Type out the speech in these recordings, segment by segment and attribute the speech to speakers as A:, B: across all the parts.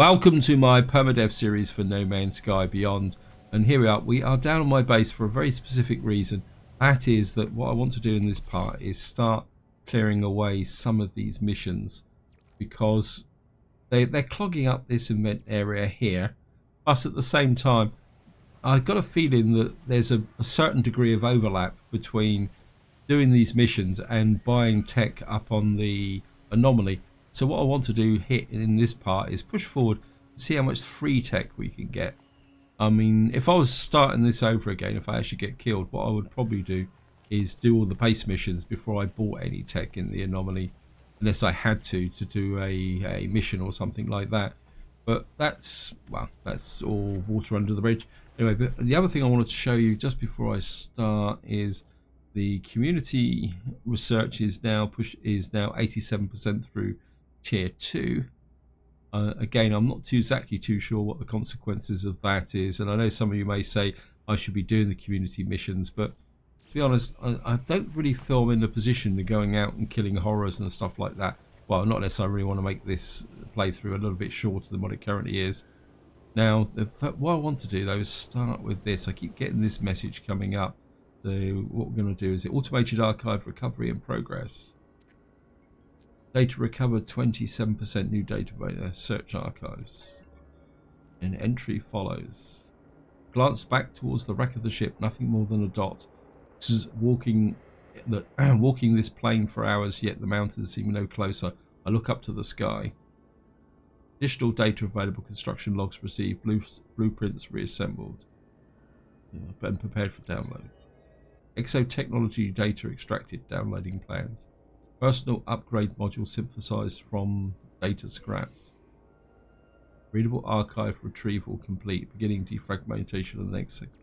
A: Welcome to my Permadeath series for No Man's Sky Beyond, and here we are. We are down on my base for a very specific reason. That is that what I want to do in this part is start clearing away some of these missions, because they're clogging up this event area here. Plus at the same time, I've got a feeling that there's a certain degree of overlap between doing these missions and buying tech up on the anomaly. So what I want to do here in this part is push forward and see how much free tech we can get. I mean, if I was starting this over again, if I actually get killed, what I would probably do is do all the base missions before I bought any tech in the anomaly, unless I had to do a mission or something like that. But that's, well, that's all water under the bridge. Anyway, but the other thing I wanted to show you just before I start is the community research is now 87% through tier 2. Again, I'm not exactly too sure what the consequences of that is, and I know some of you may say I should be doing the community missions, but to be honest, I don't really feel I'm in a position to going out and killing horrors and stuff like that. Well, not unless I really want to make this playthrough a little bit shorter than what it currently is. Now, what I want to do though is start with this. I keep getting this message coming up. So what we're going to do is the automated archive recovery in progress. Data recovered 27% new data by search archives. An entry follows. Glance back towards the wreck of the ship, nothing more than a dot. This is walking this plane for hours, yet the mountains seem no closer. I look up to the sky. Additional data available, construction logs received, blueprints reassembled. And prepared for download. Exotechnology data extracted, downloading plans. Personal upgrade module synthesized from data scraps. Readable archive retrieval complete. Beginning defragmentation of the next second.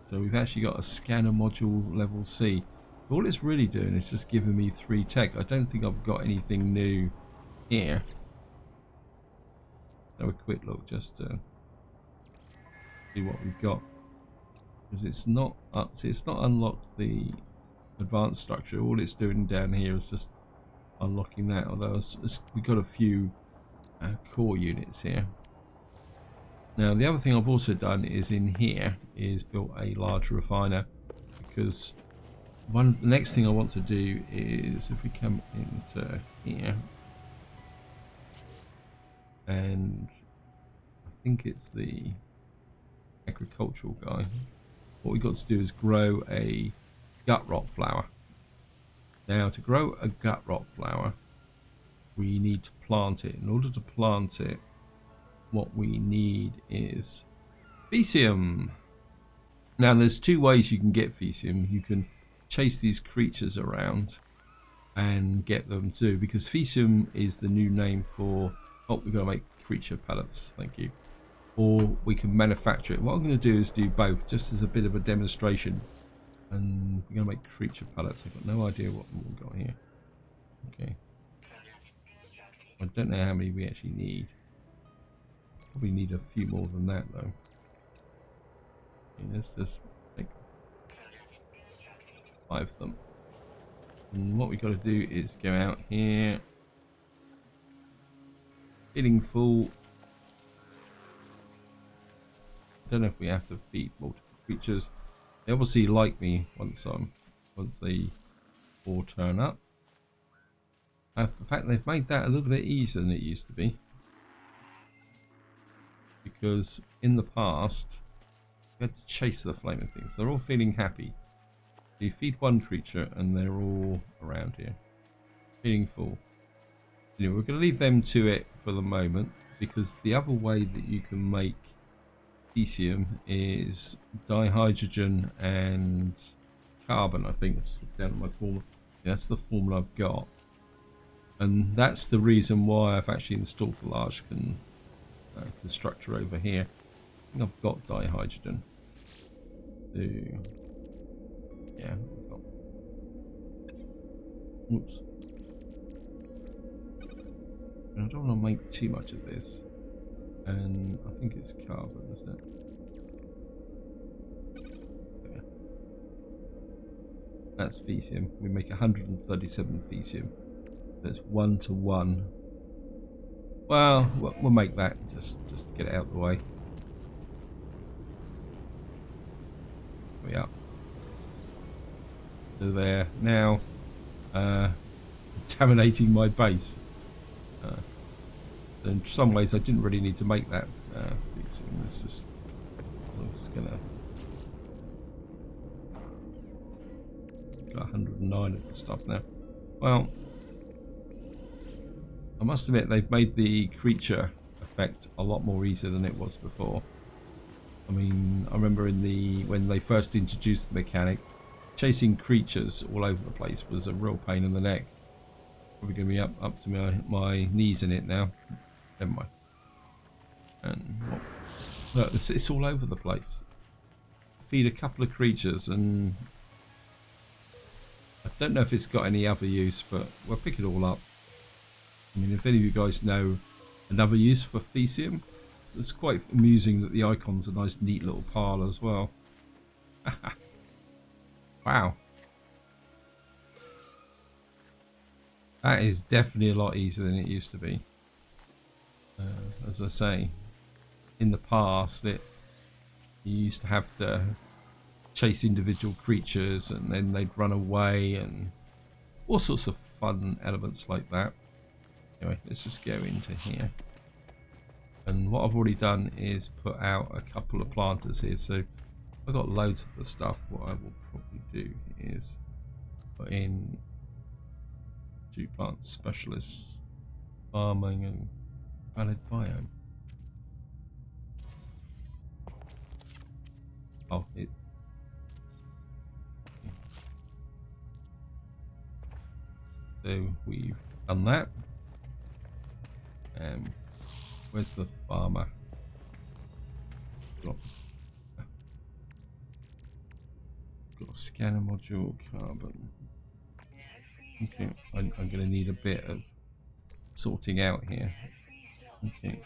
A: So we've actually got a scanner module level C. All it's really doing is just giving me 3 tech. I don't think I've got anything new here. Have a quick look just to see what we've got. Because it's not unlocked the advanced structure. All it's doing down here is just unlocking that, although we've got a few core units here. Now the other thing I've also done is in here is built a large refiner, because the next thing I want to do is, if we come into here, and I think it's the agricultural guy, what we've got to do is grow a gut rot flower. Now to grow a gut rot flower, we need to plant it. In order to plant it, what we need is Faecium. Now there's 2 ways you can get Faecium. You can chase these creatures around and get them too, because Faecium is the new name for, oh, we've got to make creature pellets, thank you. Or we can manufacture it. What I'm going to do is do both, just as a bit of a demonstration. And we're going to make creature pellets. I've got no idea what we've got here. Okay. I don't know how many we actually need. Probably need a few more than that though. Okay, let's just make 5 of them. And what we've got to do is go out here. Feeding full. I don't know if we have to feed multiple creatures. They obviously like me once they all turn up. In fact, they've made that a little bit easier than it used to be, because in the past you had to chase the flaming things. They're all feeling happy. So you feed one creature and they're all around here, feeling full. Anyway, we're going to leave them to it for the moment, because the other way that you can make Faecium is dihydrogen and carbon. I think it's down in my formula. Yeah, that's the formula I've got, and that's the reason why I've actually installed the large constructor over here. I think I've got dihydrogen. Yeah, I've got. Oops. I don't want to make too much of this. And I think it's carbon, isn't it? Yeah. That's Faecium. We make 137 Faecium. That's 1 to 1 Well, we'll make that just to get it out of the way. We are. So there now, contaminating my base. In some ways, I didn't really need to make that. It's just, I'm just gonna. Got 109 of the stuff now. Well, I must admit they've made the creature effect a lot more easy than it was before. I mean, I remember when they first introduced the mechanic, chasing creatures all over the place was a real pain in the neck. Probably going to be up to my knees in it now. Never mind. And look, it's all over the place. Feed a couple of creatures, and I don't know if it's got any other use, but we'll pick it all up. I mean, if any of you guys know another use for Faecium, it's quite amusing that the icon's a nice, neat little pile as well. Wow. That is definitely a lot easier than it used to be. As I say, in the past, you used to have to chase individual creatures and then they'd run away and all sorts of fun elements like that. Anyway, let's just go into here. And what I've already done is put out a couple of planters here. So I've got loads of the stuff. What I will probably do is put in 2 plant specialists, farming and valid biome. Oh, it's so we've done that. Where's the farmer? Got a scanner module, carbon. Okay, I'm going to need a bit of sorting out here. Okay.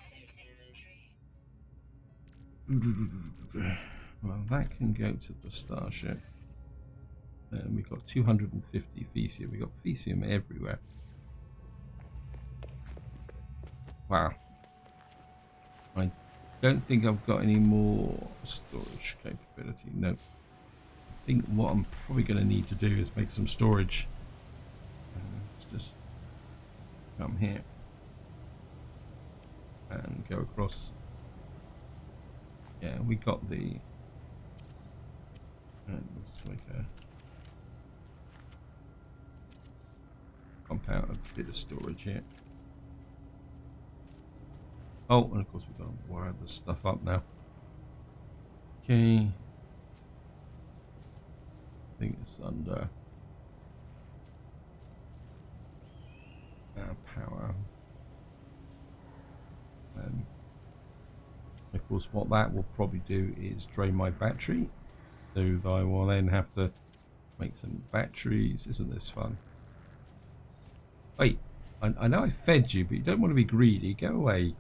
A: Well, that can go to the starship. And we've got 250 Faecium. We've got Faecium everywhere. Wow. I don't think I've got any more storage capability. No. I think what I'm probably going to need to do is make some storage. Let's just come here and go across. Yeah, we got the. Let's make a pump out a bit of storage here. Oh, and of course we've got to wire this stuff up now. Okay. I think it's under power. And of course what that will probably do is drain my battery. So I will then have to make some batteries. Isn't this fun? Wait, I know I fed you, but you don't want to be greedy. Go away.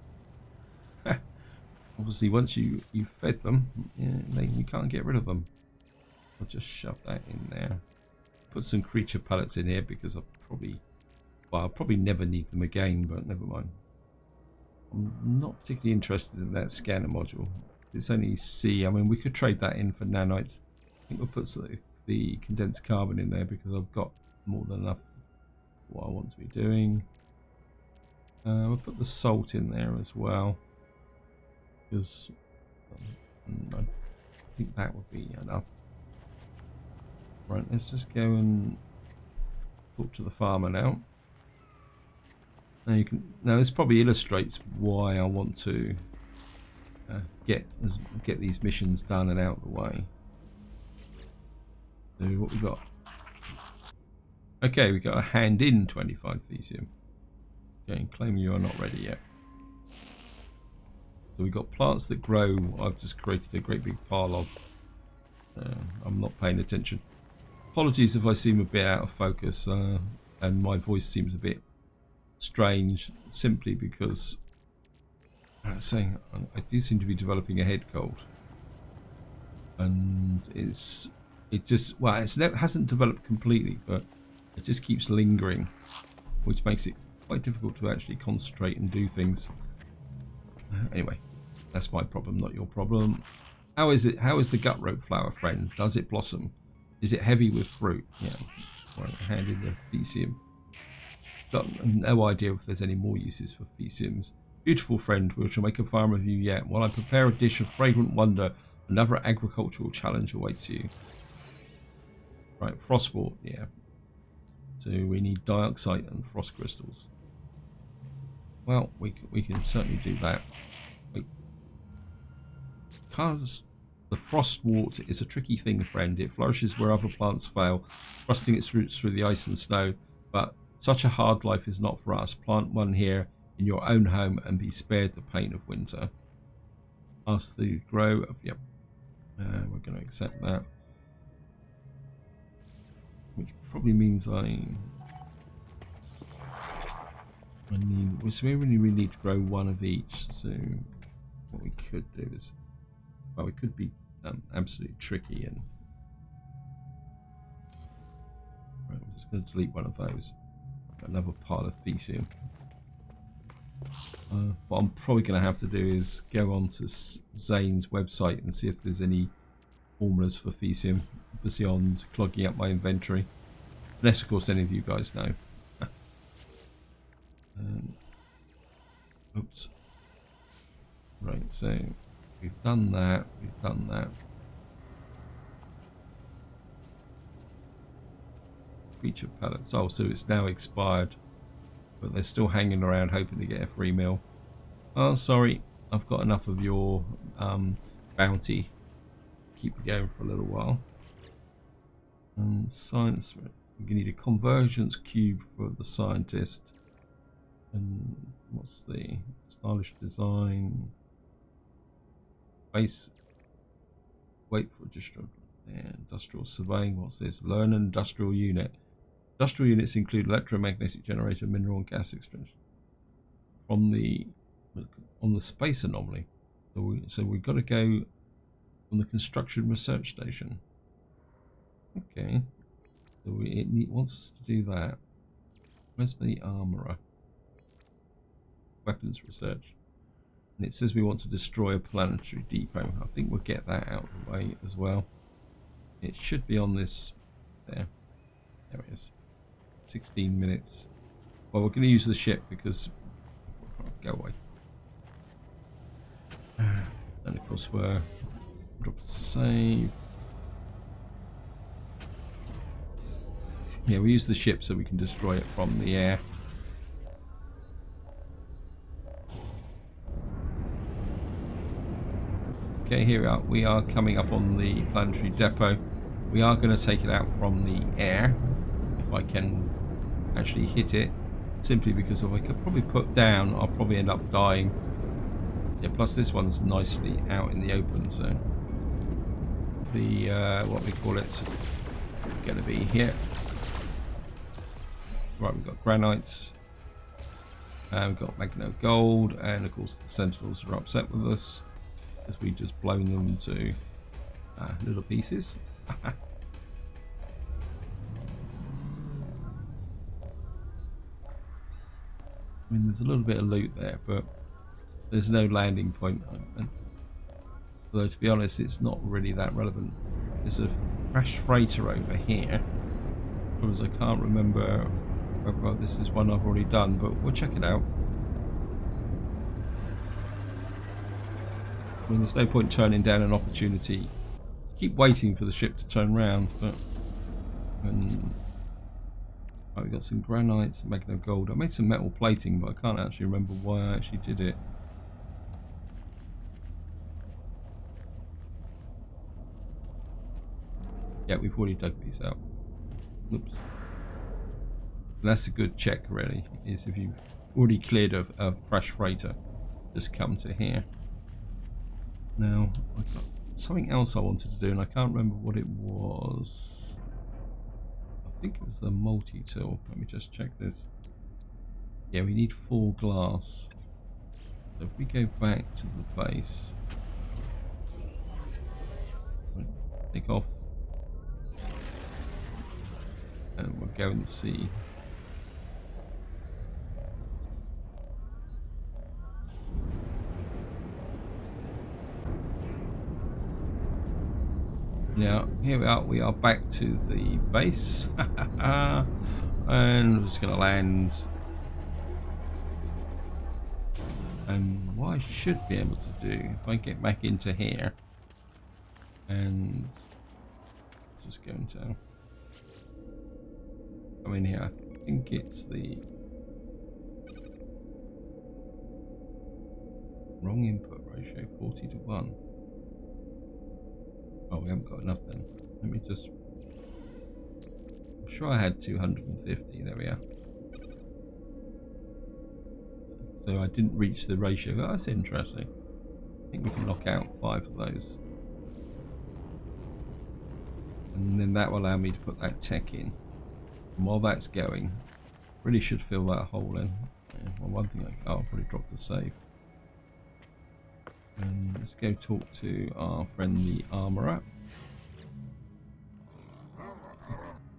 A: Obviously, once you fed them, then you can't get rid of them. I'll just shove that in there. Put some creature pellets in here because I'll probably never need them again, but never mind. I'm not particularly interested in that scanner module. It's only C. I mean, we could trade that in for nanites. I think we'll put the condensed carbon in there because I've got more than enough for what I want to be doing. We'll put the salt in there as well because I think that would be enough. Right, let's just go and talk to the farmer now. Now this probably illustrates why I want to get these missions done and out of the way. So what we got? Okay, we got a hand in 25 Faecium. Okay, and claim you are not ready yet. So we've got plants that grow. I've just created a great big pile of. I'm not paying attention. Apologies if I seem a bit out of focus and my voice seems a bit strange, simply because I do seem to be developing a head cold, and it hasn't developed completely, but it just keeps lingering, which makes it quite difficult to actually concentrate and do things. Anyway, that's my problem, not your problem. How is it? How is the gut rope flower, friend? Does it blossom? Is it heavy with fruit? Yeah. Right, hand in the Faecium. Got no idea if there's any more uses for Faeciums. Beautiful friend, we shall make a farm of you yet. While I prepare a dish of fragrant wonder, another agricultural challenge awaits you. Right, frostwort, yeah. So we need dioxide and frost crystals. Well, we can certainly do that. Because the frostwort is a tricky thing, friend. It flourishes where other plants fail, thrusting its roots through the ice and snow. But such a hard life is not for us. Plant one here in your own home and be spared the pain of winter. Ask the grow of, yep. We're going to accept that. Which probably means so we really need to grow one of each. So what we could do is, well, we could be absolutely tricky and right, I'm just going to delete one of those. Got another pile of Faecium. What I'm probably going to have to do is go on to Zane's website and see if there's any formulas for Faecium beyond clogging up my inventory. Unless, of course, any of you guys know. Oops. Right, so we've done that. We've done that. Feature pallets. Oh, so it's now expired. But they're still hanging around hoping to get a free meal. Oh, sorry. I've got enough of your bounty. Keep it going for a little while. And science. We need a convergence cube for the scientist. And what's the stylish design? Base. Wait for industrial surveying. What's this? Learn an industrial unit. Industrial units include electromagnetic generator, mineral and gas extraction from the space anomaly. So we've got to go on the construction research station. Okay. So it wants us to do that. Where's the armorer? Weapons research. And it says we want to destroy a planetary depot. I think we'll get that out of the way as well. It should be on this. There. There it is. 16 minutes. Well, we're going to use the ship because... Go away. And of course we're... Drop the save. Yeah, we use the ship so we can destroy it from the air. Okay, here we are. We are coming up on the planetary depot. We are going to take it out from the air. If I can actually hit it. Simply because if I could probably put down, I'll probably end up dying. Yeah, plus this one's nicely out in the open, so... The, what we call it, going to be here. Right, we've got granites. We've got magno gold, and of course the sentinels are upset with us. Because we've just blown them to little pieces. I mean, there's a little bit of loot there, but there's no landing point. Although, to be honest, it's not really that relevant. There's a crashed freighter over here. Because I can't remember whether this is one I've already done, but we'll check it out. I mean, there's no point turning down an opportunity. Keep waiting for the ship to turn round, but... Oh, we got some granites, some magno gold. I made some metal plating, but I can't actually remember why I actually did it. Yeah, we've already dug these out. Oops. And that's a good check, really, is if you've already cleared a crash freighter, just come to here. Now, I've got something else I wanted to do, and I can't remember what it was. I think it was the multi-tool. Let me just check this. Yeah, we need full glass. So if we go back to the base, take off, and we'll go and see. Now, here we are. We are back to the base. And we're just going to land. And what I should be able to do, if I get back into here, and just going to come in here. I think it's the wrong input ratio, 40:1. Oh, we haven't got enough then. Let me just... I'm sure I had 250. There we are. So I didn't reach the ratio. Oh, that's interesting. I think we can knock out 5 of those. And then that will allow me to put that tech in. And while that's going, really should fill that hole in. Yeah, well, one thing I'll probably drop the save. And let's go talk to our friend the armourer.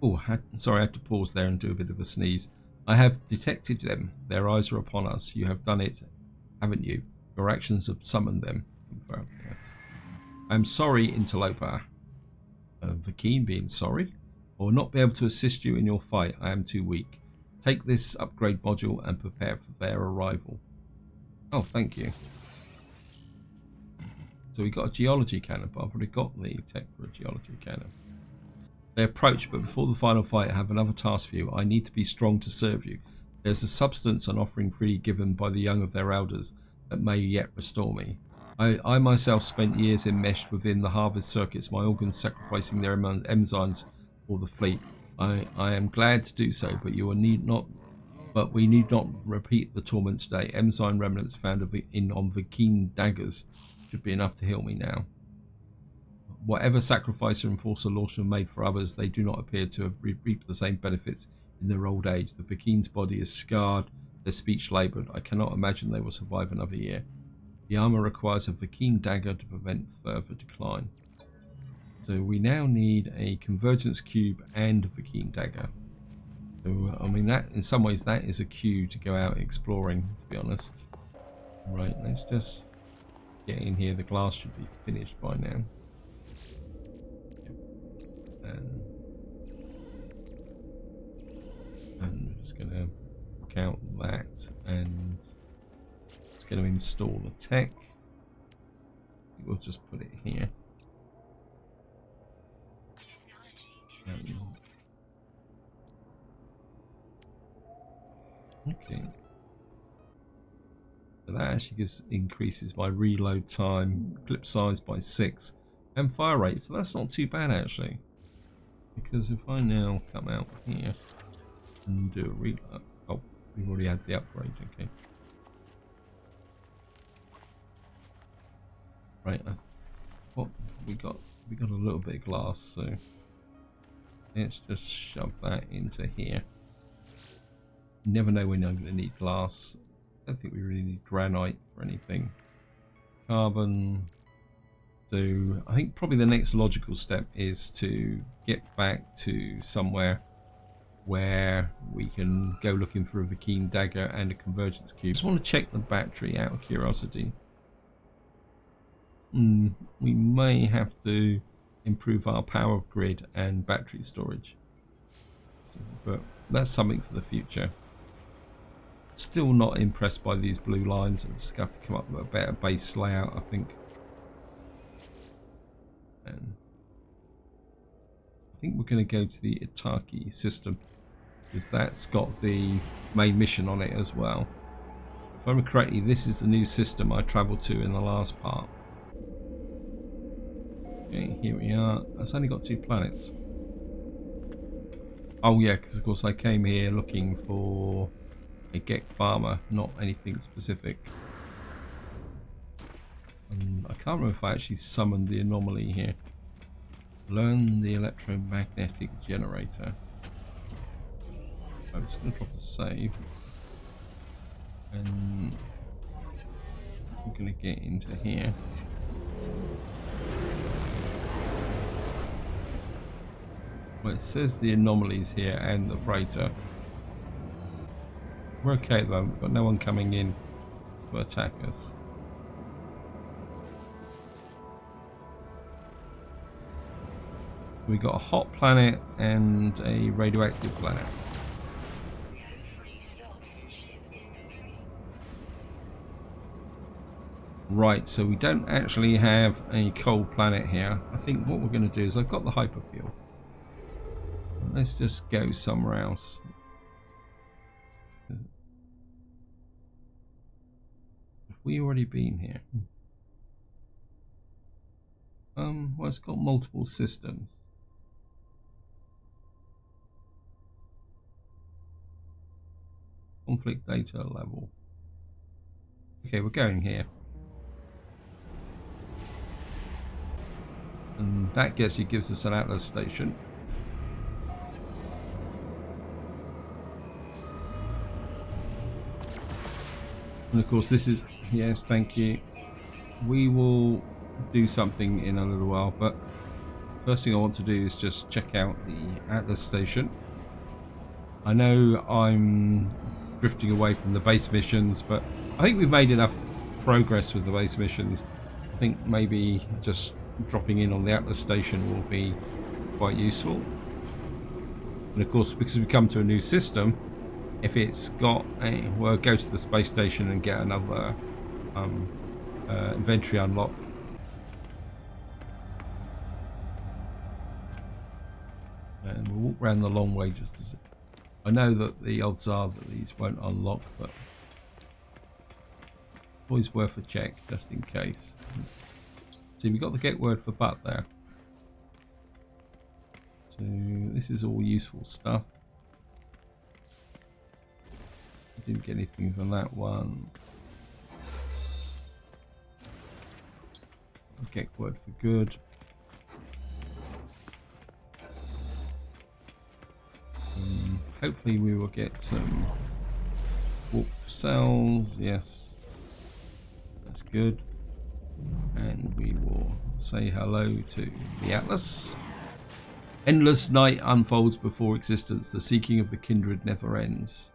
A: Oh, sorry, I had to pause there and do a bit of a sneeze. I have detected them. Their eyes are upon us. You have done it, haven't you? Your actions have summoned them. Confirmed. Yes. I'm sorry, interloper. Vakeen being sorry? I will not be able to assist you in your fight. I am too weak. Take this upgrade module and prepare for their arrival. Oh, thank you. So we got a geology cannon, but I've already got the tech for a geology cannon. They approach, but before the final fight, I have another task for you. I need to be strong to serve you. There's a substance an offering freely given by the young of their elders that may yet restore me. I myself spent years enmeshed within the harvest circuits, my organs sacrificing their enzymes for the fleet. I am glad to do so, but we need not repeat the torment today. Enzyme remnants found on Vakeen daggers should be enough to heal me now. Whatever sacrifice or enforcer Lawson made for others, they do not appear to have reaped the same benefits in their old age. The Vakeen's body is scarred, their speech laboured. I cannot imagine they will survive another year. The armour requires a Vakeen dagger to prevent further decline. So we now need a convergence cube and a Vakeen dagger. So, I mean, that in some ways that is a cue to go out exploring, to be honest. Right, let's just get in here. The glass should be finished by now. And we're just going to count that, and it's going to install the tech. We'll just put it here. Okay. So that actually increases my reload time, clip size by 6, and fire rate. So that's not too bad actually. Because if I now come out here and do a reload, oh, we've already had the upgrade. Okay. Right. We got a little bit of glass, so let's just shove that into here. You never know when I'm going to need glass. I don't think we really need granite for anything. Carbon. So I think probably the next logical step is to get back to somewhere where we can go looking for a Vakeen dagger and a convergence cube. Just want to check the battery out of curiosity. We may have to improve our power grid and battery storage. But that's something for the future. Still not impressed by these blue lines. I just have to come up with a better base layout, I think. And I think we're going to go to the Itaki system, because that's got the main mission on it as well. If I remember correctly, this is the new system I travelled to in the last part. Okay, here we are. It's only got 2 planets. Oh yeah, because of course I came here looking for a Gek farmer, not anything specific. I can't remember if I actually summoned the anomaly here. Learn the electromagnetic generator. I'm just going to drop a save. And I'm going to get into here. Well, it says the anomalies here and the freighter. We're okay though, we've got no one coming in to attack us. We've got a hot planet and a radioactive planet. Right, so we don't actually have a cold planet here. I think what we're going to do is I've got the hyperfuel. Let's just go somewhere else. Have we already been here? Well, it's got multiple systems. Conflict data level. Okay, we're going here. And that gives us an Atlas station. And of course this is, yes, thank you. We will do something in a little while, but first thing I want to do is just check out the Atlas station. I know I'm drifting away from the base missions, but I think we've made enough progress with the base missions. I think maybe just dropping in on the Atlas station will be quite useful. And of course, because we come to a new system, if it's got a, well, go to the space station and get another inventory unlock. And we'll walk around the long way just as I know that the odds are that these won't unlock, but always worth a check just in case. See, we got the get word for butt there. So this is all useful stuff. Didn't get anything from that one. Get word for good. Hopefully we will get some warp cells. Yes, that's good. And we will say hello to the Atlas. Endless night unfolds before existence. The seeking of the kindred never ends.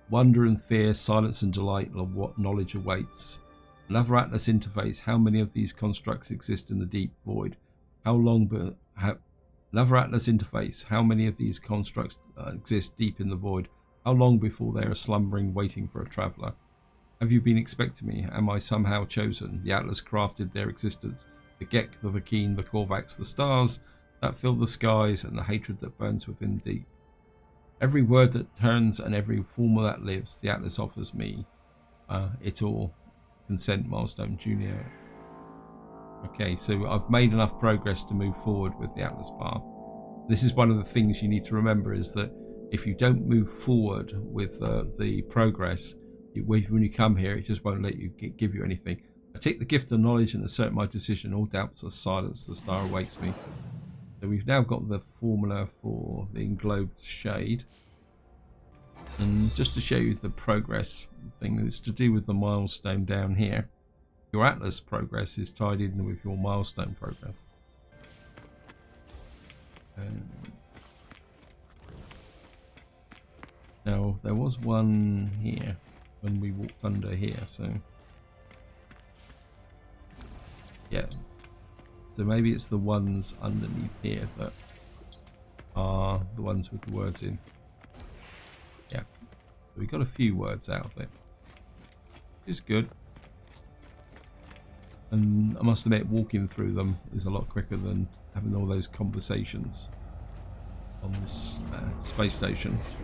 A: Wonder and fear, silence and delight of what knowledge awaits. Another Atlas interface. How many of these constructs exist in the deep void? How long Another Atlas interface. How many of these constructs exist deep in the void? How long before they are slumbering, waiting for a traveller? Have you been expecting me? Am I somehow chosen? The Atlas crafted their existence. The Gek, the Vakeen, the Korvax, the stars that fill the skies, and the hatred that burns within deep. Every word that turns and every form that lives, the Atlas offers me. It all. Consent, Milestone Junior. Okay, so I've made enough progress to move forward with the Atlas path. This is one of the things you need to remember, is that if you don't move forward with the progress, when you come here, it just won't let you give you anything. I take the gift of knowledge and assert my decision. All doubts are silenced. The star awaits me. So we've now got the formula for the englobed shade. And just to show you the progress thing, it's to do with the milestone down here. Your Atlas progress is tied in with your milestone progress. Now, there was one here when we walked under here, so yeah. So maybe it's the ones underneath here that are the ones with the words in. Yeah, so we got a few words out of it, which is good. And I must admit, walking through them is a lot quicker than having all those conversations on this space stations.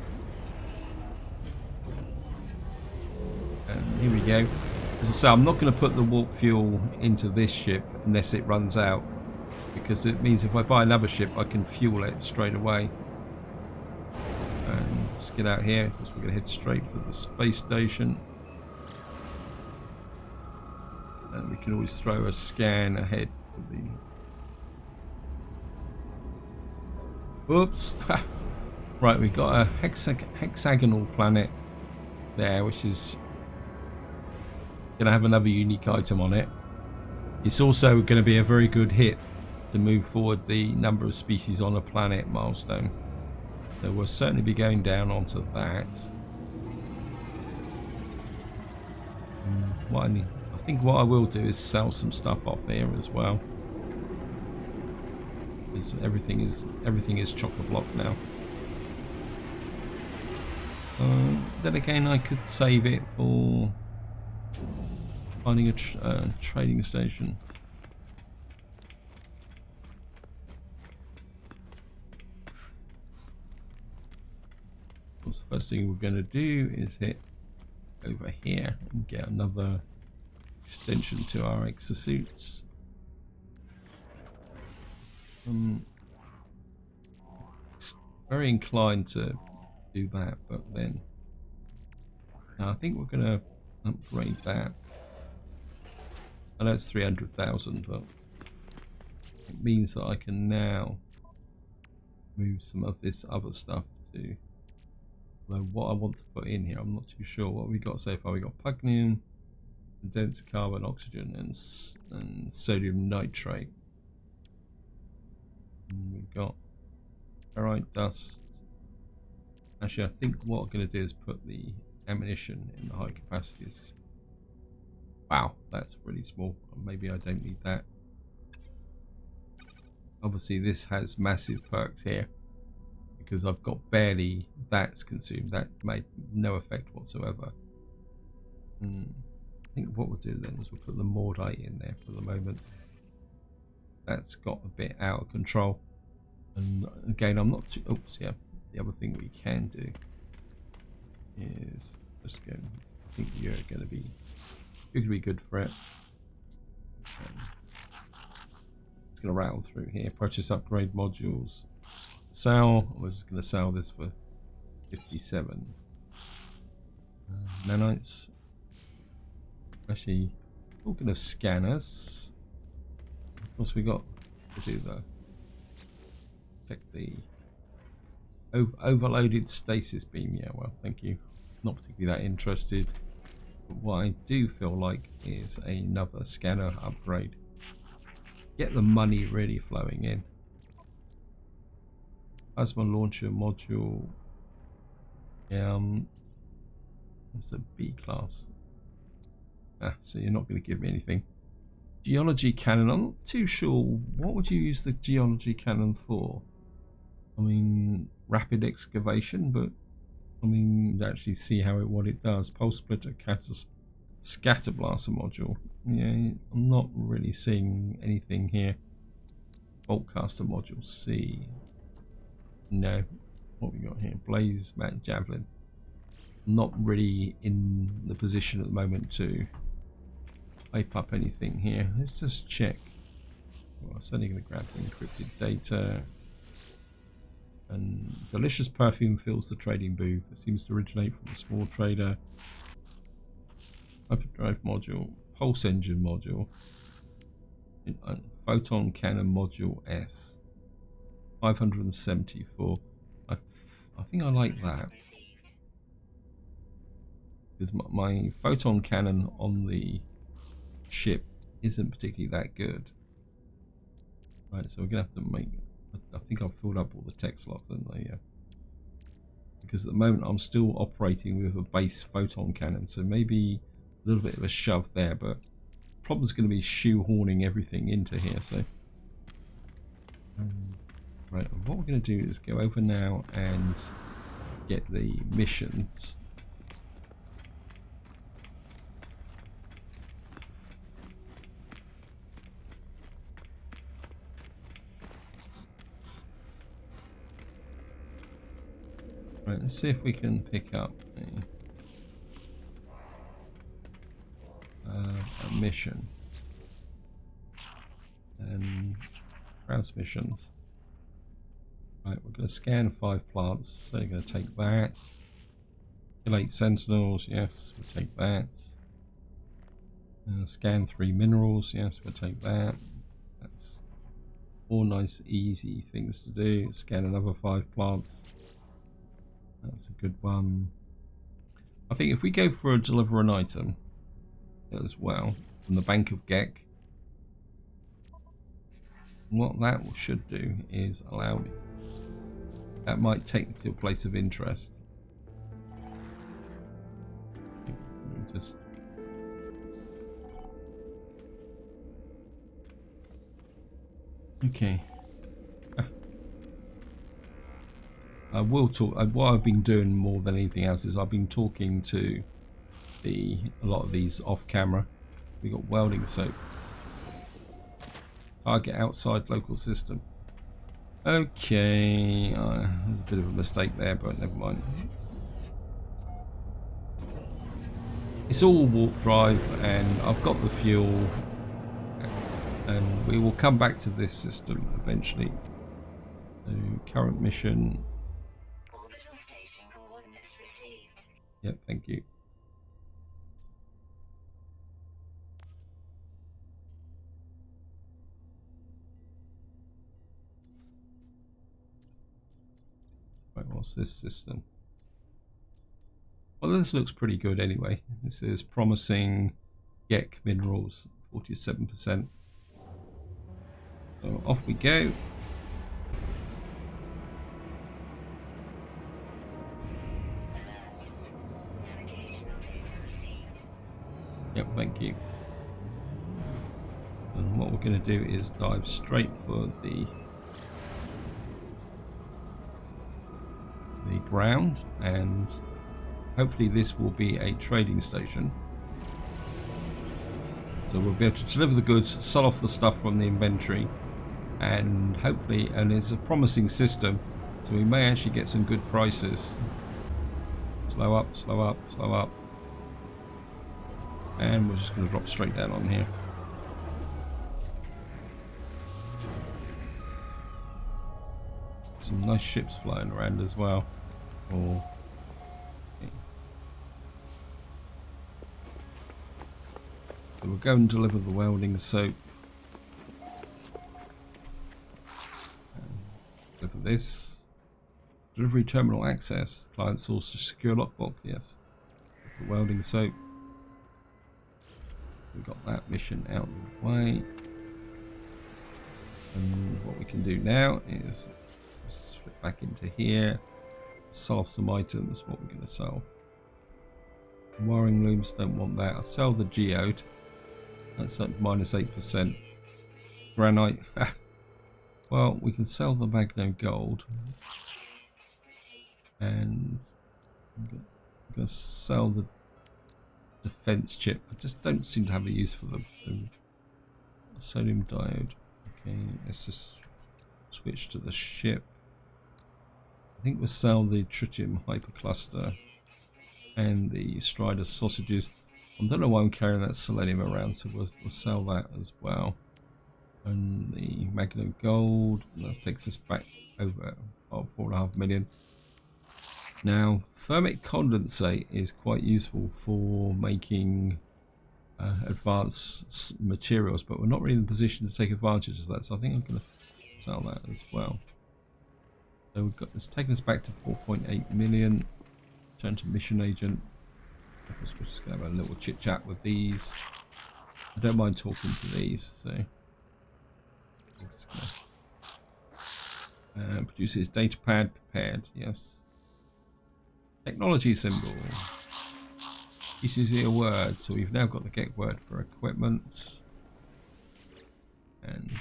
A: And here we go. As I say, I'm not going to put the warp fuel into this ship unless it runs out, because it means if I buy another ship, I can fuel it straight away. And just get out here, because we're going to head straight for the space station. And we can always throw a scan ahead for the... Whoops! Right, we've got a hexagonal planet there, which is going to have another unique item on it. It's also going to be a very good hit to move forward the number of species on a planet milestone. So we'll certainly be going down onto that. I think what I will do is sell some stuff off here as well. because everything is chock-a-block now. Then again, I could save it for finding a trading station. The first thing we're going to do is hit over here and get another extension to our exosuits. Very inclined to do that, but then I think we're going to upgrade that. I know it's 300,000, but it means that I can now move some of this other stuff to. Although what I want to put in here, I'm not too sure. What we got so far? We got pugnium, condensed carbon, oxygen, and sodium nitrate. And we got ferrite dust. Actually, I think what I'm going to do is put the ammunition in the high capacities. Wow, that's really small. Maybe I don't need that. Obviously, this has massive perks here because I've got barely that's consumed. That made no effect whatsoever. I think what we'll do then is we'll put the mordite in there for the moment. That's got a bit out of control. And again, I'm not too. Oops, yeah. The other thing we can do is just go. I think you're going to be good for it. It's going to rattle through here. Purchase upgrade modules. Sell. We're just going to sell this for 57 nanites. Actually, talking of scanners, of course we got to do the check the overloaded stasis beam. Yeah, well, thank you. Not particularly that interested. But what I do feel like is another scanner upgrade. Get the money really flowing in. Plasma launcher module. That's a B class. So you're not going to give me anything. Geology cannon. I'm not too sure. What would you use the geology cannon for? I mean, rapid excavation, but I mean, actually see what it does. Pulse splitter, scatter blaster module. Yeah, I'm not really seeing anything here. Bolt caster module C. No. What we got here? Blaze mat javelin. I'm not really in the position at the moment to hype up anything here. Let's just check. Well, I'm certainly going to grab the encrypted data. And delicious perfume fills the trading booth. It seems to originate from a small trader. Hyperdrive module, pulse engine module, photon cannon module S, 574. I think I like that because my photon cannon on the ship isn't particularly that good. Right, so we're gonna have to make. I think I've filled up all the tech slots, haven't I? Yeah. Because at the moment I'm still operating with a base photon cannon, so maybe a little bit of a shove there, but the problem's going to be shoehorning everything into here. So, right, what we're going to do is go over now and get the missions. Right, let's see if we can pick up a mission and browse missions. Right, we're going to scan 5 plants, so you're going to take that. Kill 8 sentinels, yes, we'll take that. Scan 3 minerals, yes, we'll take that. That's all nice, easy things to do. Scan another 5 plants. That's a good one. I think if we go for a deliver an item as well from the Bank of Gek, what that should do is allow me. That might take me to a place of interest. Just okay. I will talk. What I've been doing more than anything else is I've been talking to a lot of these off camera. We got welding soap. Target outside local system. Okay, a bit of a mistake there, but never mind. It's all warp drive, and I've got the fuel, and we will come back to this system eventually. So, current mission.
B: Orbital station coordinates received.
A: Yep, thank you. Right, what's this system? Well, this looks pretty good anyway. This is promising GEC minerals, 47%. So off we go.
B: Navigational data received.
A: Yep, thank you. And what we're going to do is dive straight for the ground, and hopefully this will be a trading station. So we'll be able to deliver the goods, sell off the stuff from the inventory, and hopefully, and it's a promising system, so we may actually get some good prices. Slow up, slow up, slow up. And we're just going to drop straight down on here. Some nice ships flying around as well. Oh. Okay. So we'll go and deliver the welding soap. Deliver this. Delivery terminal access. Client source to secure lockbox. Yes. The welding soap. We got that mission out of the way. And what we can do now is flip back into here. Sell off some items. What we're going to sell. Wiring looms, don't want that. I'll sell the geode. That's at -8%. Granite. Well, we can sell the magno gold. And I'm going to sell the defense chip. I just don't seem to have a use for them. So, sodium diode. Okay, let's just switch to the ship. I think we'll sell the tritium hypercluster and the Strider sausages. I don't know why I'm carrying that selenium around, so we'll sell that as well. And the magno gold, that takes us back over 4.5 million. Now, thermic condensate is quite useful for making advanced materials, but we're not really in a position to take advantage of that, so I think I'm going to sell that as well. So we've got this taking us back to 4.8 million. Turn to mission agent. We're just going to have a little chit chat with these. I don't mind talking to these, so produces data pad prepared. Yes. Technology symbol. Uses a word, so we've now got the get word for equipment. And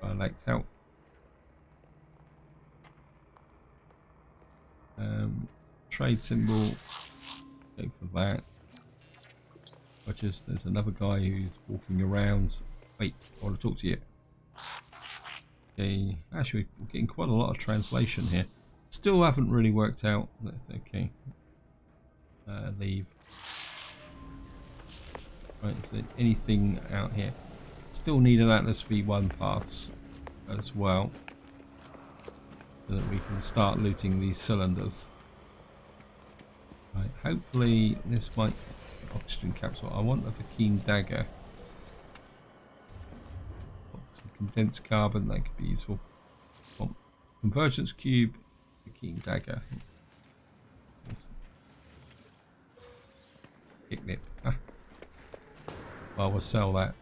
A: select help. Trade symbol. Go for that. There's another guy who's walking around. Wait, I want to talk to you. Okay, actually we're getting quite a lot of translation here. Still haven't really worked out. Okay. Leave. Right, is there anything out here? Still need an Atlas V1 paths as well, so that we can start looting these cylinders. Right, hopefully this might oxygen capsule. I want a Faecium dagger. Some condensed carbon, that could be useful. Convergence cube, Faecium dagger. Kicknip. Well, we'll sell that.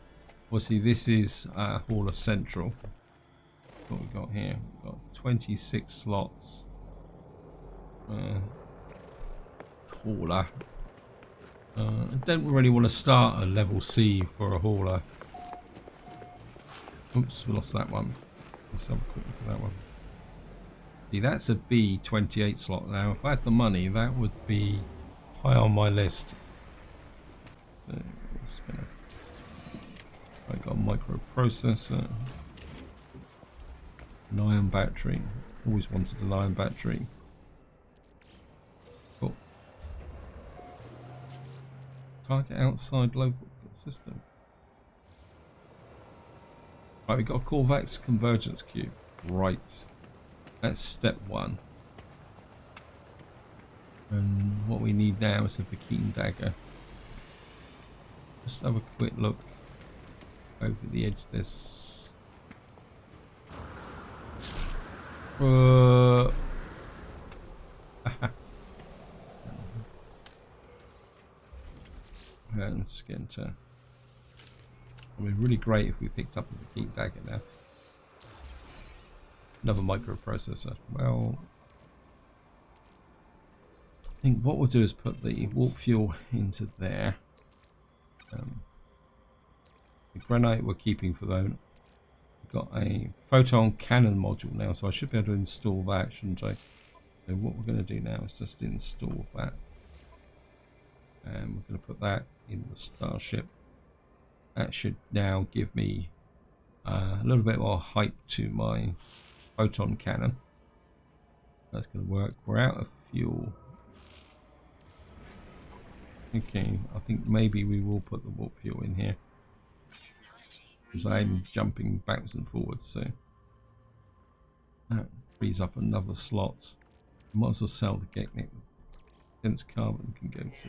A: Obviously, this is Hauler Central. What we got here? We've got 26 slots. Hauler. I don't really want to start a level C for a hauler. Oops, we lost that one. Let's have a quick look at that one. See, that's a B28 slot now. If I had the money, that would be high on my list. So, just gonna, I got a microprocessor, an ion battery. Always wanted an ion battery. Cool. Target outside local system. Right, we've got a Corvax convergence cube. Right. That's step 1. And what we need now is a Faecium dagger. Let's have a quick look over the edge of this. I'm just getting to. It would be really great if we picked up a Faecium dagger now. Another microprocessor. Well, I think what we'll do is put the warp fuel into there. The granite we're keeping for the moment. We've got a photon cannon module now, so I should be able to install that, shouldn't I? So what we're going to do now is just install that. And we're going to put that in the Starship. That should now give me a little bit more height to my photon cannon. That's going to work. We're out of fuel. Okay, I think maybe we will put the warp fuel in here, because I'm jumping backwards and forwards, so that frees up another slot. Might as well sell the Geknik. Condensed carbon can go to.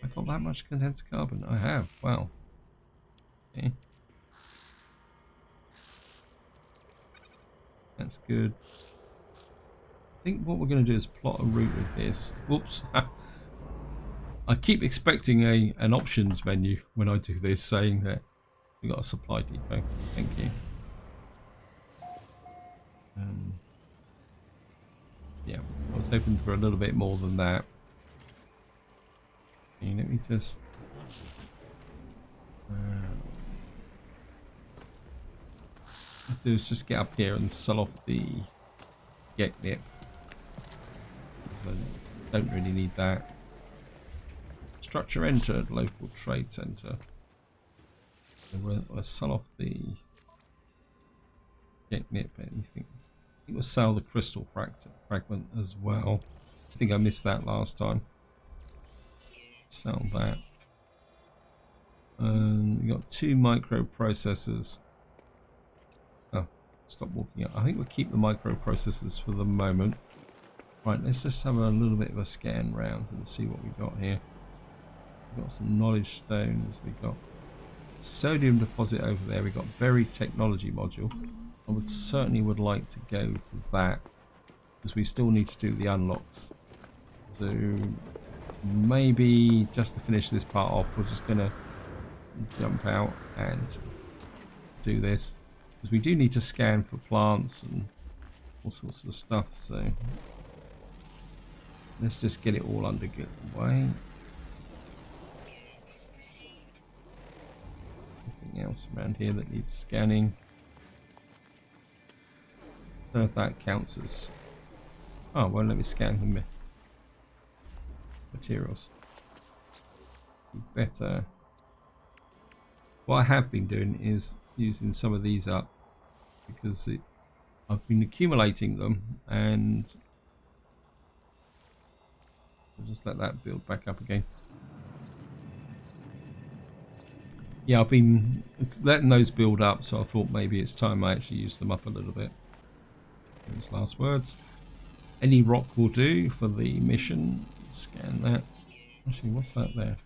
A: I got that much condensed carbon? I have. Wow. Okay. That's good. I think what we're going to do is plot a route with this. Whoops. I keep expecting an options menu when I do this, saying that we got a supply depot. Thank you. Yeah, I was hoping for a little bit more than that. Okay, let me just. What I do is just get up here and sell off the Geknik. I don't really need that. Structure entered, local trade center. We'll sell off the Geknik, anything. I think we'll sell the crystal fragment as well. I think I missed that last time. Sell that. We got 2 microprocessors. Oh, stop walking up. I think we'll keep the microprocessors for the moment. Right, let's just have a little bit of a scan round and see what we got here. We've got some knowledge stones. We've got sodium deposit over there. We've got buried technology module. I certainly would like to go for that, because we still need to do the unlocks. So maybe just to finish this part off, we're just gonna jump out and do this, because we do need to scan for plants and all sorts of stuff. So let's just get it all underway. Anything else around here that needs scanning? I don't know if that counts as. Oh, well, let me scan the materials. Better. What I have been doing is using some of these up, because I've been accumulating them, and I'll just let that build back up again. Yeah, I've been letting those build up, so I thought maybe it's time I actually use them up a little bit. Those last words. Any rock will do for the mission. Scan that. Actually, what's that there?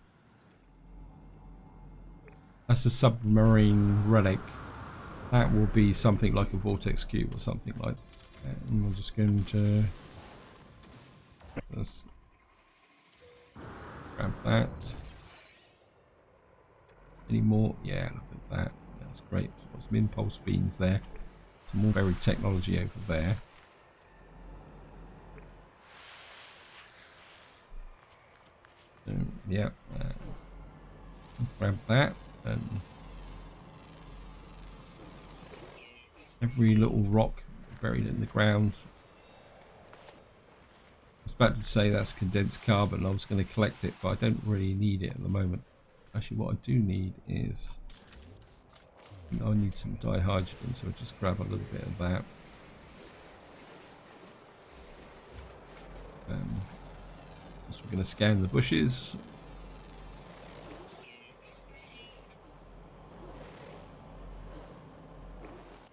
A: That's a submarine relic. That will be something like a vortex cube or something like that. And we're just going to just grab that. Any more? Yeah, look at that. That's great. Got some impulse beams there. Some more buried technology over there. So, yeah, grab that and every little rock buried in the ground. I was about to say that's condensed carbon. I was going to collect it, but I don't really need it at the moment. Actually, what I do need is, I need some dihydrogen, so I'll just grab a little bit of that. So we're going to scan the bushes.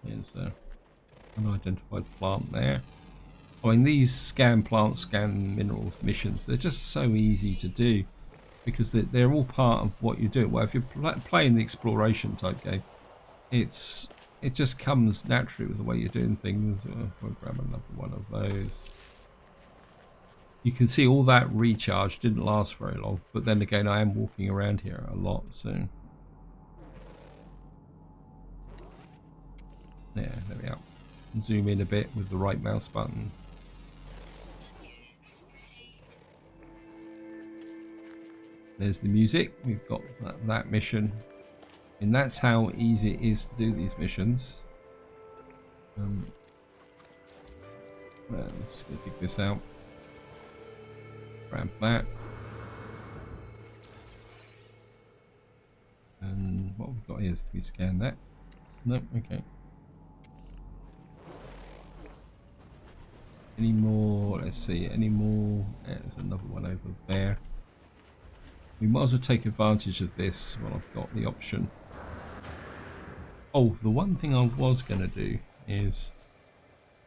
A: There's an unidentified plant there. I mean, these scan plants, scan minerals missions, they're just so easy to do because they're all part of what you're doing. Well, if you're playing the exploration type game, it just comes naturally with the way you're doing things. We'll grab another one of those. You can see all that recharge didn't last very long, but then again, I am walking around here a lot, so yeah, there we are. Zoom in a bit with the right mouse button. There's the music. We've got that mission, and that's how easy it is to do these missions. I'm just gonna dig this out. Grab that. And what we've got here is if we scan that. Nope, okay. Any more? Let's see, any more? Yeah, there's another one over there. We might as well take advantage of this while I've got the option. Oh, the one thing I was going to do is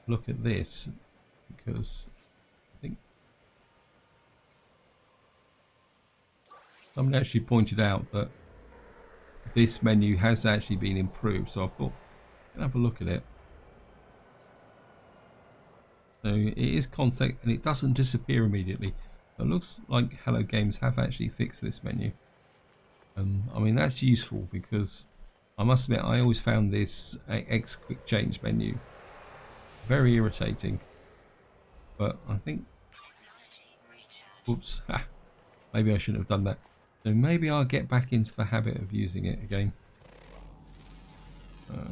A: look at this, because I think someone actually pointed out that this menu has actually been improved, so I thought I'd have a look at it. So it is contact and it doesn't disappear immediately. It looks like Hello Games have actually fixed this menu. I mean, that's useful because I must admit I always found this X quick change menu very irritating. But I think, oops, maybe I shouldn't have done that. So maybe I'll get back into the habit of using it again.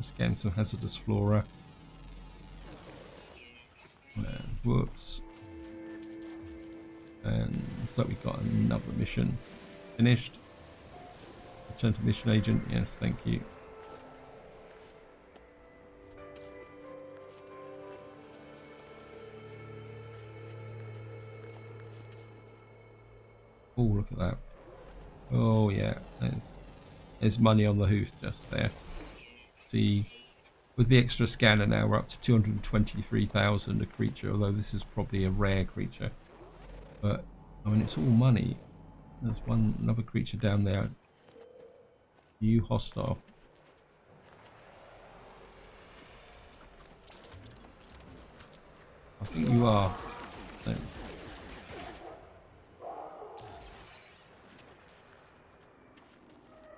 A: Scan some hazardous flora. And whoops. And so we've got another mission finished. Return to mission agent. Yes, thank you. Oh, look at that. Oh yeah, there's money on the hoof just there. See, with the extra scanner now we're up to 223,000 a creature, although this is probably a rare creature. But I mean, it's all money. There's another creature down there. You hostile. I think you are. No.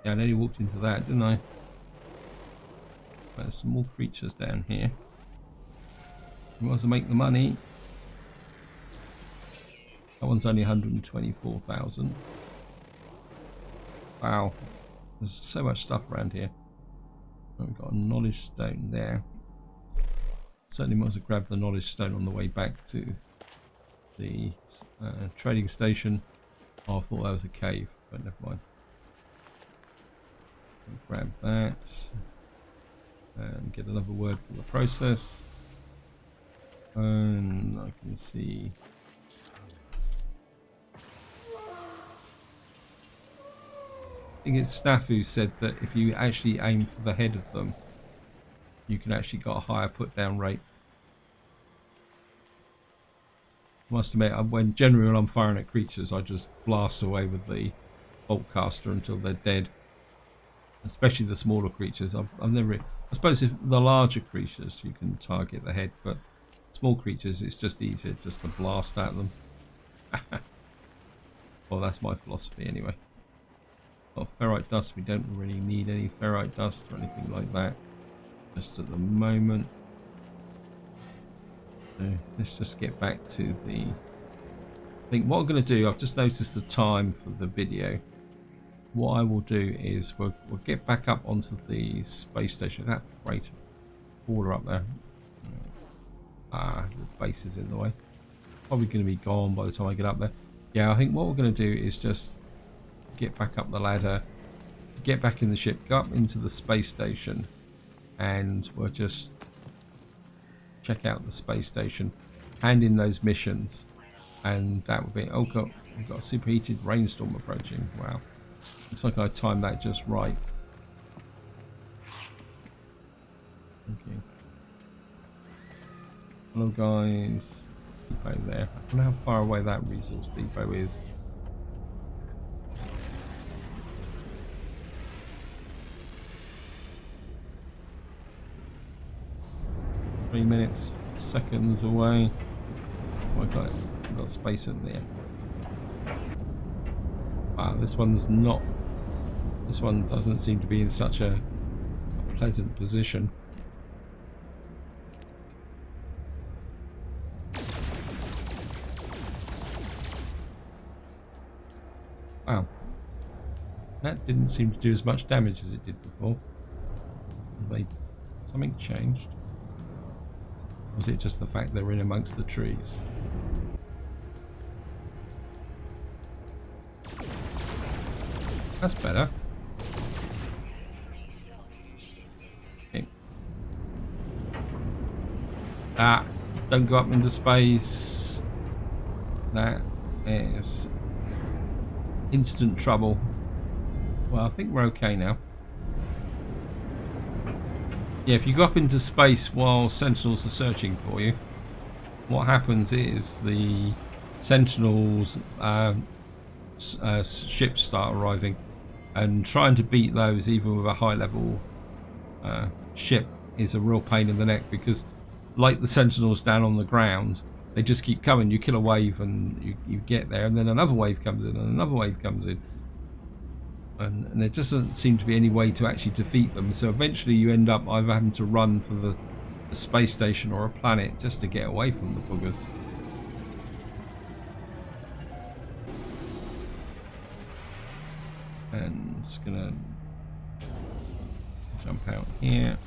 A: Yeah, I nearly walked into that, didn't I? There's some more creatures down here. We want to make the money. That one's only 124,000. Wow. There's so much stuff around here. Oh, we've got a knowledge stone there. Certainly might as well grab the knowledge stone on the way back to the trading station. Oh, I thought that was a cave, but never mind. Grab that. And get another word for the process. And I can see... I think it's Staff who said that if you actually aim for the head of them, you can actually get a higher put down rate. I must admit, generally when I'm firing at creatures, I just blast away with the bolt caster until they're dead. Especially the smaller creatures. I've never... I suppose if the larger creatures you can target the head, but small creatures it's just easier just to blast at them. Well, that's my philosophy anyway. Got ferrite dust. We don't really need any ferrite dust or anything like that just at the moment. So let's just get back to the... I think what I'm going to do, I've just noticed the time for the video. What I will do is we'll get back up onto the space station. That freighter border up there. The base is in the way. Probably going to be gone by the time I get up there. Yeah, I think what we're going to do is just get back up the ladder, get back in the ship, go up into the space station, and we'll just check out the space station, hand in those missions, and that would be... Oh god, we've got a superheated rainstorm approaching. Wow, looks like I timed that just right. Okay. Hello guys. Depot there. I don't know how far away that resource depot is. Minutes, seconds away. Oh, I've got space in there. Wow, this one's not. This one doesn't seem to be in such a pleasant position. Wow, that didn't seem to do as much damage as it did before. Something changed. Was it just the fact they were in amongst the trees? That's better. Okay. Don't go up into space. That is instant trouble. Well, I think we're okay now. Yeah, if you go up into space while Sentinels are searching for you, what happens is the Sentinels ships start arriving, and trying to beat those even with a high level ship is a real pain in the neck, because like the Sentinels down on the ground, they just keep coming. You kill a wave and you get there, and then another wave comes in and another wave comes in. And there just doesn't seem to be any way to actually defeat them, so eventually you end up either having to run for the space station or a planet just to get away from the buggers. And just gonna jump out here.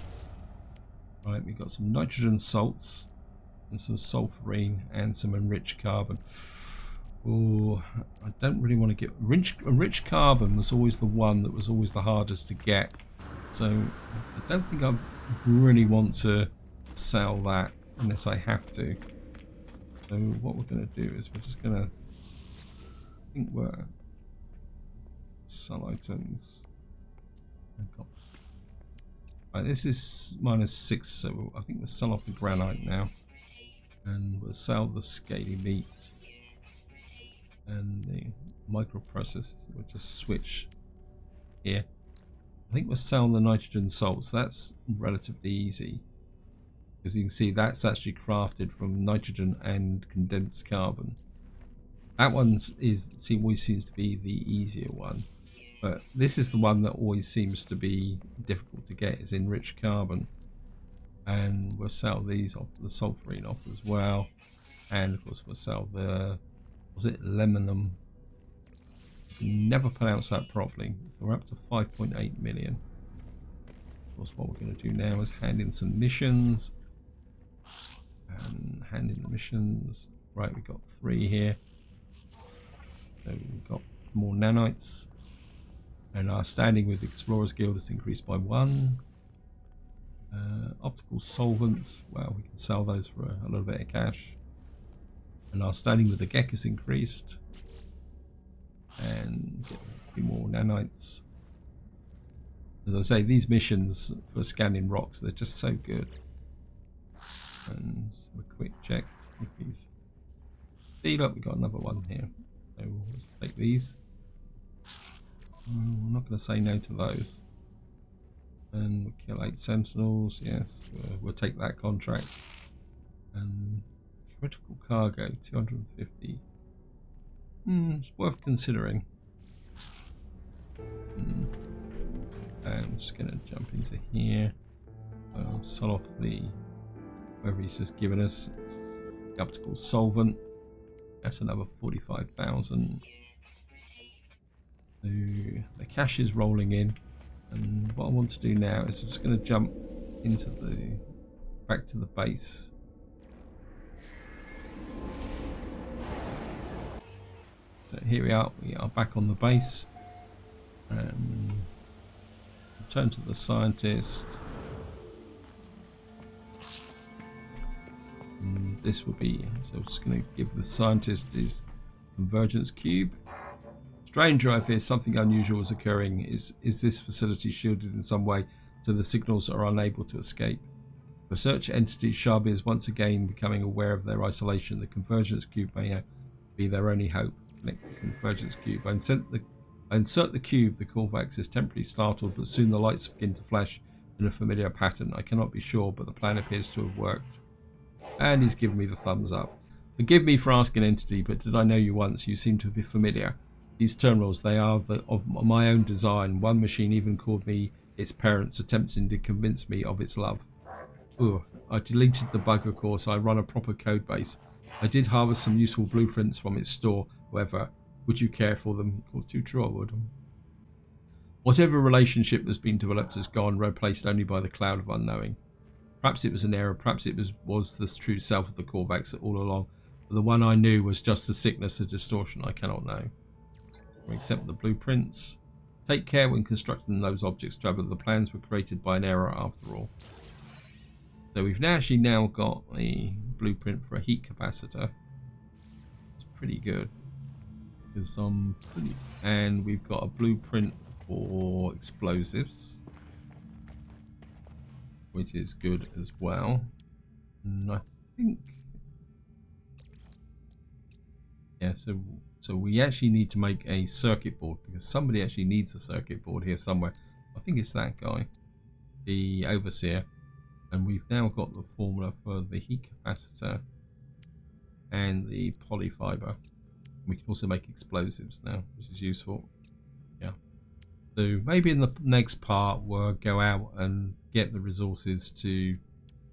A: Right, we've got some nitrogen salts and some sulfurine and some enriched carbon. Oh, I don't really want to get enriched carbon. Was always the one that was always the hardest to get, so I don't think I really want to sell that unless I have to. So what we're going to do is we're just going to, I think we're sell items. Right, this is -6, so I think we'll sell off the granite now, and we'll sell the scaly meat and the microprocessors. We'll just switch here. I think we'll sell the nitrogen salts. That's relatively easy, because you can see that's actually crafted from nitrogen and condensed carbon. That one always seems to be the easier one, but this is the one that always seems to be difficult to get, is enriched carbon. And we'll sell these off, the sulfurine off as well, and of course we'll sell the, was it lemonum? Never pronounce that properly. So we're up to 5.8 million. Of course, what we're going to do now is hand in some missions. And hand in the missions. Right, we've got 3 here. So we've got more nanites. And our standing with the Explorers Guild has increased by 1. Optical solvents, well, we can sell those for a little bit of cash. And our standing with the GEC is increased. And get a few more nanites. As I say, these missions for scanning rocks, they're just so good. And so a quick check if these. See, look, we've got another one here. So we'll take these. I'm not going to say no to those. And we'll kill 8 sentinels. Yes, we'll take that contract. And critical cargo, 250. It's worth considering. I'm just going to jump into here. I'll sell off the whatever he's just given us. The optical solvent. That's another 45,000. So the cash is rolling in, and what I want to do now is I'm just going to jump into the back to the base. So here we are back on the base. Return to the scientist. And this will be, so I'm just going to give the scientist his convergence cube. Stranger, I fear something unusual is occurring. Is this facility shielded in some way so the signals are unable to escape? Research entity Sharby is once again becoming aware of their isolation. The convergence cube may be their only hope. Connect the convergence cube. I insert the cube. The Corvax is temporarily startled, but soon the lights begin to flash in a familiar pattern. I cannot be sure, but the plan appears to have worked. And he's given me the thumbs up. Forgive me for asking, entity, but did I know you once? You seem to be familiar. These terminals, they are of my own design. One machine even called me its parents, attempting to convince me of its love. Ugh. I deleted the bug, of course. I run a proper code base. I did harvest some useful blueprints from its store, however. Would you care for them? Or too true, I would. Whatever relationship has been developed has gone, replaced only by the cloud of unknowing. Perhaps it was an error, perhaps it was the true self of the Corvax all along. But the one I knew was just the sickness, a distortion, I cannot know. We accept the blueprints. Take care when constructing those objects, Traveller. The plans were created by an error after all. So we've actually got a blueprint for a heat capacitor. It's pretty good. And we've got a blueprint for explosives, which is good as well. And I think, yeah, so we actually need to make a circuit board, because somebody actually needs a circuit board here somewhere. I think it's that guy, the overseer. And we've now got the formula for the heat capacitor and the polyfiber. We can also make explosives now, which is useful. Yeah. So maybe in the next part we'll go out and get the resources to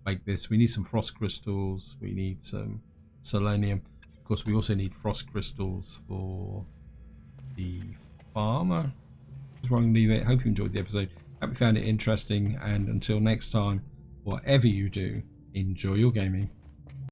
A: make this. We need some frost crystals. We need some selenium. Of course, we also need frost crystals for the farmer. That's where I'm going to leave it. Hope you enjoyed the episode. Hope you found it interesting. And until next time, whatever you do, enjoy your gaming.